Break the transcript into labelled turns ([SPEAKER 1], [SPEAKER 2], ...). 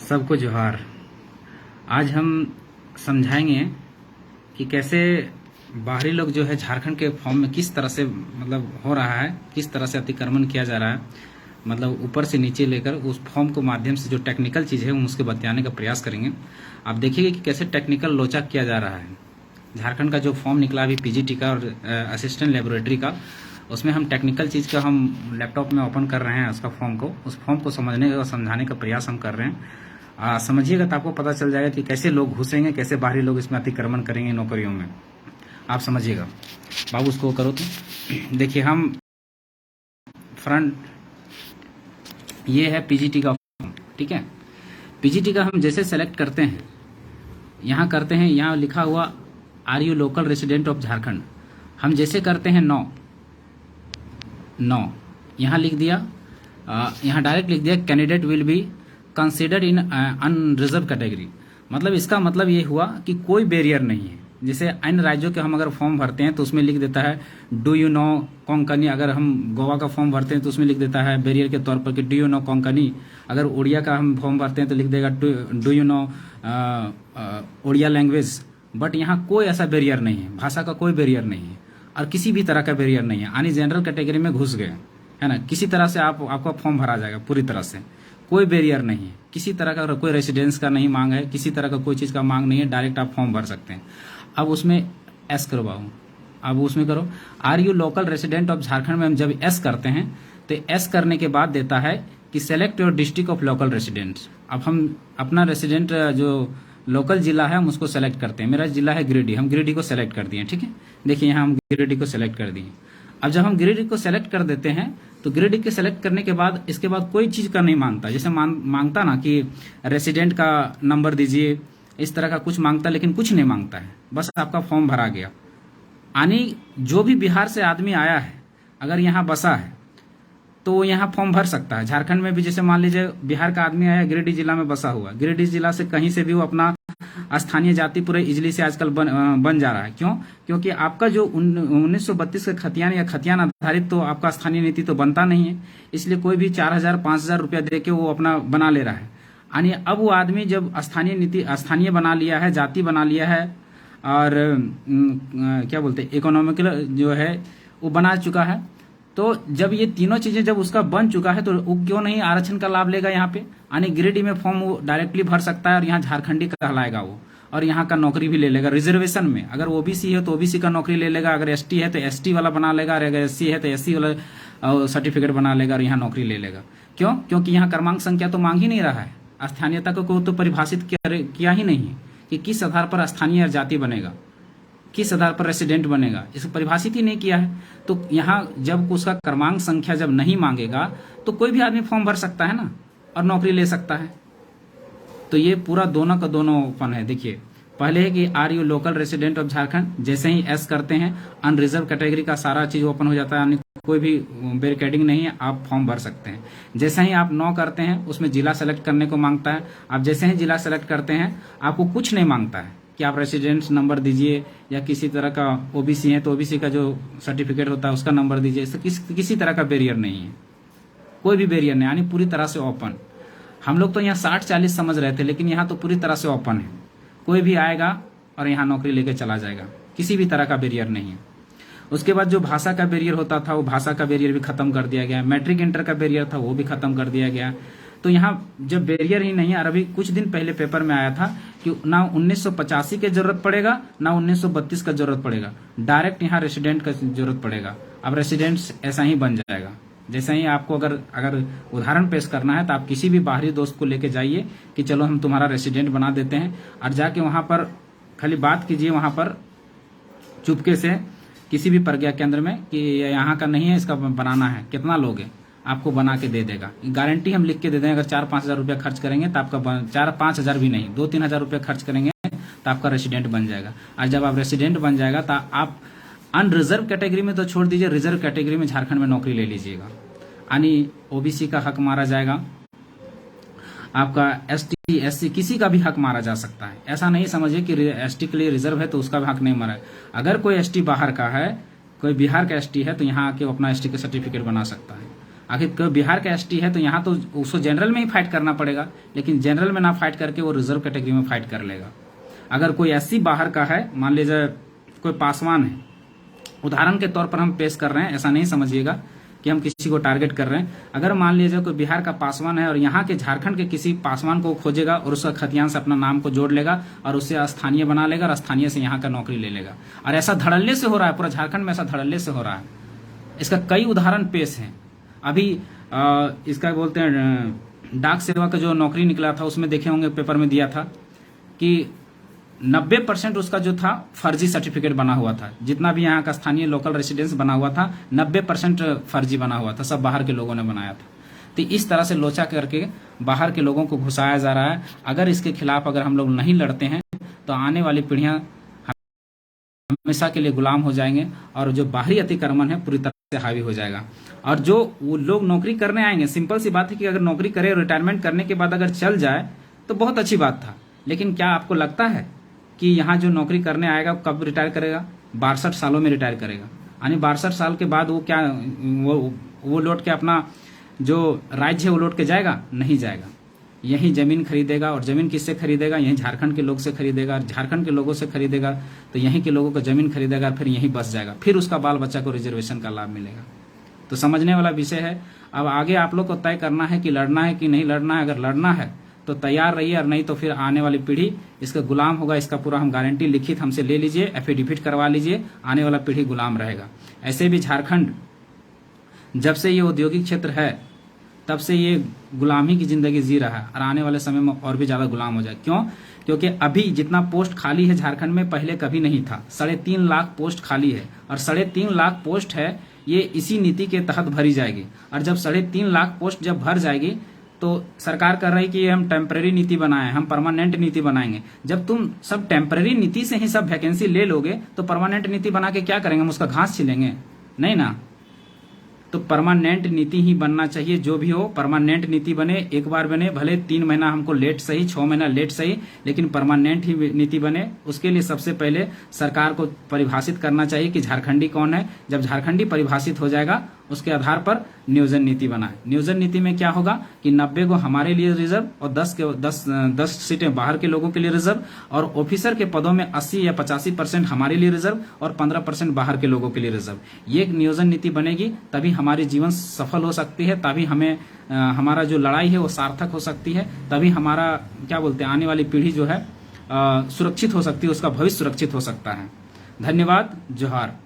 [SPEAKER 1] सबको जोहार। आज हम समझाएंगे कि कैसे बाहरी लोग जो है झारखंड के फॉर्म में किस तरह से मतलब हो रहा है, किस तरह से अतिक्रमण किया जा रहा है, मतलब ऊपर से नीचे लेकर उस फॉर्म को माध्यम से जो टेक्निकल चीज़ है हम उसके बताने का प्रयास करेंगे। आप देखिएगा कि कैसे टेक्निकल लोचा किया जा रहा है। झारखंड का जो फॉर्म निकला अभी पीजीटी का और असिस्टेंट लेबोरेटरी का, उसमें हम टेक्निकल चीज़ का हम लैपटॉप में ओपन कर रहे हैं उसका फॉर्म को, उस फॉर्म को समझने और समझाने का प्रयास हम कर रहे हैं। समझिएगा तो आपको पता चल जाएगा कि कैसे लोग घुसेंगे, कैसे बाहरी लोग इसमें अतिक्रमण करेंगे नौकरियों में। आप समझिएगा। बाबू उसको करो तो देखिए, हम फ्रंट ये है पीजीटी का फॉर्म, ठीक है। पीजीटी का हम जैसे सेलेक्ट करते हैं, यहाँ करते हैं, यहाँ लिखा हुआ are you local resident of Jharkhand, हम जैसे करते हैं नो यहाँ लिख दिया, यहाँ डायरेक्ट लिख दिया candidate will be considered in unreserve category. मतलब इसका मतलब ये हुआ कि कोई बैरियर नहीं है। जैसे अन्य राज्यों के हम अगर फॉर्म भरते हैं तो उसमें लिख देता है डू यू नो कोंकणी। अगर हम गोवा का फॉर्म भरते हैं तो उसमें लिख देता है बैरियर के तौर पर कि डू यू नो कोंकणी। अगर उड़िया का हम फॉर्म भरते हैं तो लिख देगा do you know Odia language. But यहाँ कोई ऐसा बैरियर नहीं है, भाषा का कोई बैरियर नहीं है और किसी भी तरह का बैरियर नहीं है। यानी जनरल कैटेगरी में घुस गए, है ना, किसी तरह से आपका फॉर्म भरा जाएगा, पूरी तरह से कोई बैरियर नहीं है, किसी तरह का कोई रेसिडेंस का नहीं मांग है, किसी तरह का कोई चीज़ का मांग नहीं है, डायरेक्ट आप फॉर्म भर सकते हैं। अब उसमें एस करवाओ, अब उसमें करो are you local resident of Jharkhand में हम जब एस करते हैं तो एस करने के बाद देता है कि select your district of local residents. अब हम अपना रेसिडेंट जो लोकल जिला है हम उसको सेलेक्ट करते हैं। मेरा जिला है गिरिडीह, हम गिरिडीह को सेलेक्ट कर दिए, ठीक है। देखिए यहाँ हम गिरिडीह को सेलेक्ट कर दिए। अब जब हम गिरिडीह को सेलेक्ट कर देते हैं तो गिरिडीह के सेलेक्ट करने के बाद इसके बाद कोई चीज़ का नहीं मांगता। जैसे मांगता ना कि रेसिडेंट का नंबर दीजिए, इस तरह का कुछ मांगता, लेकिन कुछ नहीं मांगता है, बस आपका फॉर्म भरा गया। यानी जो भी बिहार से आदमी आया है अगर यहाँ बसा है तो वो यहाँ फॉर्म भर सकता है। झारखंड में भी जैसे मान लीजिए बिहार का आदमी आया, गिरिडीह जिला में बसा हुआ, गिरिडीह जिला से कहीं से भी वो अपना स्थानीय जाति पूरे इजली से आजकल बन जा रहा है। क्यों? क्योंकि आपका जो 1932 का खतियान या खतियान आधारित तो आपका स्थानीय नीति तो बनता नहीं है, इसलिए कोई भी 4,000 5,000 रुपया दे के वो अपना बना ले रहा है। यानी अब वो आदमी जब स्थानीय नीति स्थानीय बना लिया है, जाति बना लिया है और क्या बोलते हैं इकोनॉमिकल जो है वो बना चुका है, तो जब ये तीनों चीजें जब उसका बन चुका है तो वो क्यों नहीं आरक्षण का लाभ लेगा यहाँ पे। यानी गिरिडीह में फॉर्म वो डायरेक्टली भर सकता है और यहाँ झारखंडी कहलाएगा वो, और यहाँ का नौकरी भी ले लेगा रिजर्वेशन में। अगर ओबीसी है तो ओबीसी का नौकरी ले लेगा, अगर एसटी है तो एसटी वाला बना लेगा, और अगर एससी है तो एससी वाला सर्टिफिकेट बना लेगा और यहाँ नौकरी ले लेगा। क्यों? क्योंकि यहाँ क्रमांक संख्या तो मांग ही नहीं रहा है, स्थानीयता को तो परिभाषित किया ही नहीं है कि किस आधार पर स्थानीय जाति बनेगा, किस आधार पर रेसिडेंट बनेगा, इसको परिभाषित ही नहीं किया है। तो यहाँ जब उसका क्रमांक संख्या जब नहीं मांगेगा तो कोई भी आदमी फॉर्म भर सकता है ना और नौकरी ले सकता है। तो ये पूरा दोनों का दोनों ओपन है। देखिए पहले है कि are you local resident of Jharkhand, जैसे ही एस करते हैं अनरिजर्व कैटेगरी का सारा चीज ओपन हो जाता है, यानी कोई भी बैरिकेडिंग नहीं है, आप फॉर्म भर सकते हैं। जैसे ही आप नो करते हैं उसमें जिला सेलेक्ट करने को मांगता है। आप जैसे ही जिला सेलेक्ट करते हैं आपको कुछ नहीं मांगता है कि आप रेसिडेंस नंबर दीजिए या किसी तरह का ओबीसी है तो ओबीसी का जो सर्टिफिकेट होता है उसका नंबर दीजिए। इससे किसी तरह का बैरियर नहीं है, कोई भी बैरियर नहीं, यानी पूरी तरह से ओपन। हम लोग तो यहाँ 60-40 समझ रहे थे, लेकिन यहाँ तो पूरी तरह से ओपन है, कोई भी आएगा और यहाँ नौकरी लेके चला जाएगा, किसी भी तरह का बैरियर नहीं है। उसके बाद जो भाषा का बैरियर होता था वो भाषा का बैरियर भी खत्म कर दिया गया, मैट्रिक इंटर का बैरियर था वो भी खत्म कर दिया गया। तो यहाँ जब बैरियर ही नहीं है, और अभी कुछ दिन पहले पेपर में आया था कि ना 1985 की जरूरत पड़ेगा ना 1932 का जरूरत पड़ेगा, डायरेक्ट यहाँ रेसिडेंट का जरूरत पड़ेगा। अब रेसिडेंट्स ऐसा ही बन जाएगा। जैसे ही आपको अगर उदाहरण पेश करना है तो आप किसी भी बाहरी दोस्त को लेके जाइए कि चलो हम तुम्हारा रेसिडेंट बना देते हैं, और जाके वहां पर खाली बात कीजिए, वहां पर चुपके से किसी भी प्रज्ञा केंद्र में कि यहाँ का नहीं है, इसका बनाना है, कितना लोगे, आपको बना के दे देगा। गारंटी हम लिख के दे देंगे। अगर 4-5 हजार रुपया खर्च करेंगे तो आपका 4-5 हजार भी नहीं, 2-3 हजार रुपया खर्च करेंगे तो आपका रेसिडेंट बन जाएगा। और जब आप रेसिडेंट बन जाएगा तो आप अनरिजर्व कैटेगरी में तो छोड़ दीजिए, रिजर्व कैटेगरी में झारखंड में नौकरी ले लीजिएगा। यानी ओबीसी का हक मारा जाएगा, आपका एसटी एससी किसी का भी हक मारा जा सकता है। ऐसा नहीं समझिए कि एसटी के लिए रिजर्व है तो उसका भी हक नहीं मारा है। अगर कोई एसटी बाहर का है, कोई बिहार का एसटी है तो यहाँ आके अपना एसटी का सर्टिफिकेट बना सकता है। आखिर कोई बिहार का एसटी है तो यहाँ तो उसको जनरल में ही फाइट करना पड़ेगा, लेकिन जनरल में ना फाइट करके वो रिजर्व कैटेगरी में फाइट कर लेगा। अगर कोई एससी बाहर का है, मान लीजिए कोई पासवान है, उदाहरण के तौर पर हम पेश कर रहे हैं, ऐसा नहीं समझिएगा कि हम किसी को टारगेट कर रहे हैं। अगर मान लीजिए कोई बिहार का पासवान है और यहाँ के झारखंड के किसी पासवान को खोजेगा और उसका खतियान से अपना नाम को जोड़ लेगा और उससे स्थानीय बना लेगा और स्थानीय से यहाँ का नौकरी ले लेगा। और ऐसा धड़ल्ले से हो रहा है, पूरा झारखंड में ऐसा धड़ल्ले से हो रहा है। इसका कई उदाहरण पेश हैं। अभी इसका बोलते हैं डाक सेवा का जो नौकरी निकला था, उसमें देखे होंगे पेपर में दिया था कि 90% उसका जो था फर्जी सर्टिफिकेट बना हुआ था। जितना भी यहाँ का स्थानीय लोकल रेसिडेंस बना हुआ था 90% फर्जी बना हुआ था, सब बाहर के लोगों ने बनाया था। तो इस तरह से लोचा करके बाहर के लोगों को घुसाया जा रहा है। अगर इसके खिलाफ अगर हम लोग नहीं लड़ते हैं तो आने वाली पीढ़ियां हमेशा के लिए गुलाम हो जाएंगे और जो बाहरी अतिक्रमण है पूरी तरह से हावी हो जाएगा। और जो वो लोग नौकरी करने आएंगे, सिंपल सी बात है कि अगर नौकरी करे, रिटायरमेंट करने के बाद अगर चल जाए तो बहुत अच्छी बात था, लेकिन क्या आपको लगता है कि यहाँ जो नौकरी करने आएगा कब रिटायर करेगा? 62 सालों में रिटायर करेगा। यानी 62 साल के बाद वो क्या वो लौट के अपना जो राज्य है वो लौट के जाएगा? नहीं जाएगा। यहीं जमीन खरीदेगा, और जमीन किससे खरीदेगा? यहीं झारखंड के लोग से खरीदेगा, और झारखंड के लोगों से खरीदेगा तो यहीं के लोगों को जमीन खरीदेगा, फिर यहीं बस जाएगा, फिर उसका बाल बच्चा को रिजर्वेशन का लाभ मिलेगा। तो समझने वाला विषय है। अब आगे आप लोग को तय करना है कि लड़ना है कि नहीं लड़ना है। अगर लड़ना है तो तैयार रहिए, और नहीं तो फिर आने वाली पीढ़ी इसका गुलाम होगा। इसका पूरा हम गारंटी लिखित हमसे ले लीजिए, एफिडेविट करवा लीजिए, आने वाला पीढ़ी गुलाम रहेगा। ऐसे भी झारखंड जब से ये औद्योगिक क्षेत्र है तब से ये गुलामी की जिंदगी जी रहा है, और आने वाले समय में और भी ज्यादा गुलाम हो जाए। क्यों? क्योंकि अभी जितना पोस्ट खाली है झारखंड में पहले कभी नहीं था। 3.5 लाख पोस्ट खाली है, और 3.5 लाख पोस्ट है ये इसी नीति के तहत भरी जाएगी। और जब 3.5 लाख पोस्ट जब भर जाएगी तो सरकार कर रही है कि हम टेम्परेरी नीति बनाए, हम परमानेंट नीति बनाएंगे। जब तुम सब टेम्परेरी नीति से ही सब वैकेंसी ले लोगे तो परमानेंट नीति बना के क्या करेंगे? हम उसका घास छिलेंगे? नहीं ना। तो परमानेंट नीति ही बनना चाहिए। जो भी हो परमानेंट नीति बने, एक बार बने, भले 3 महीना हमको लेट सही, 6 महीना लेट सही, लेकिन परमानेंट ही नीति बने। उसके लिए सबसे पहले सरकार को परिभाषित करना चाहिए कि झारखंडी कौन है। जब झारखंडी परिभाषित हो जाएगा उसके आधार पर नियोजन नीति बनाए। नियोजन नीति में क्या होगा कि 90 को हमारे लिए रिजर्व और 10 सीटें बाहर के लोगों के लिए रिजर्व, और ऑफिसर के पदों में 80 या 85% हमारे लिए रिजर्व और 15% बाहर के लोगों के लिए रिजर्व। ये एक नियोजन नीति बनेगी, तभी हमारी जीवन सफल हो सकती है, तभी हमें हमारा जो लड़ाई है वो सार्थक हो सकती है, तभी हमारा क्या बोलते हैं आने वाली पीढ़ी जो है सुरक्षित हो सकती है, उसका भविष्य सुरक्षित हो सकता है। धन्यवाद। जोहार।